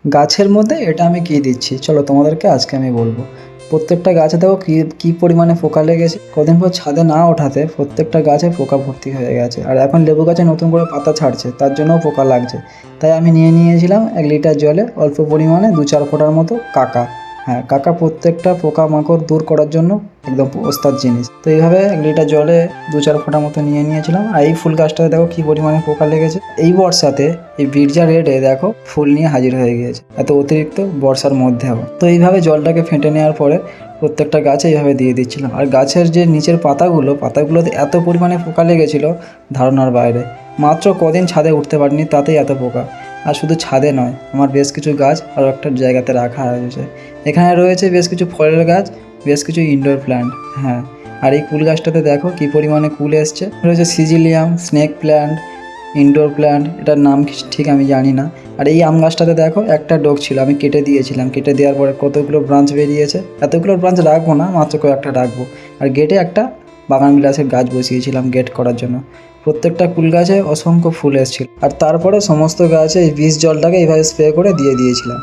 গাছের মধ্যে এটা আমি কী দিচ্ছি চলো তোমাদেরকে আজকে আমি বলবো। প্রত্যেকটা গাছে দেখো কী পরিমাণে পোকা লেগেছে। কদিন পর ছাদে না ওঠাতে প্রত্যেকটা গাছে পোকা ভর্তি হয়ে গেছে। আর এখন লেবু গাছে নতুন করে পাতা ছাড়ছে, তার জন্যও পোকা লাগছে। তাই আমি নিয়েছিলাম 1 লিটার জলে অল্প পরিমাণে 2-4 ফোঁটার মতো কাকা। হ্যাঁ, কাকা প্রত্যেকটা পোকামাকড় দূর করার জন্য একদম ওস্তাদ জিনিস। তো এইভাবে 1 লিটার জলে 2-4 ফোঁটা মতো নিয়েছিলাম। আর এই ফুল গাছটাতে দেখো কী পরিমাণে পোকা লেগেছে। এই বর্ষাতে এই বিরজা রেডে দেখো ফুল নিয়ে হাজির হয়ে গিয়েছে, এত অতিরিক্ত বর্ষার মধ্যেও। তো এইভাবে জলটাকে ফেটে নেওয়ার পরে প্রত্যেকটা গাছে এইভাবে দিয়ে দিচ্ছিলাম। আর গাছের যে নিচের পাতাগুলোতে এত পরিমাণে পোকা লেগেছিল ধারণার বাইরে। মাত্র কদিন ছাদে উঠতে পারিনি, তাতেই এত পোকা। আর শুধু ছাদে নয়, আমার বেশ কিছু গাছ আরও একটা জায়গাতে রাখা হয়েছে। এখানে রয়েছে বেশ কিছু ফলের গাছ, বেশ কিছু ইনডোর প্ল্যান্ট। হ্যাঁ, আর এই কুল গাছটাতে দেখো কী পরিমাণে কুল এসছে। রয়েছে সিজিলিয়াম, স্নেক প্ল্যান্ট, ইনডোর প্ল্যান্ট, এটার নাম ঠিক আমি জানি না। আর এই আম গাছটাতে দেখো একটা ডোক ছিল, আমি কেটে দিয়েছিলাম। কেটে দেওয়ার পরে কতগুলো ব্রাঞ্চ বেরিয়েছে। এতগুলো ব্রাঞ্চ রাখবো না, মাত্র কয়েকটা রাখবো। আর গেটে একটা বাগান বিলাসের গাছ বসিয়েছিলাম গেট করার জন্য। প্রত্যেকটা কুল গাছে অসংখ্য ফুল এসেছিল। আর তারপরে সমস্ত গাছে এই বিষ জলটাকে এইভাবে স্প্রে করে দিয়ে দিয়েছিলাম।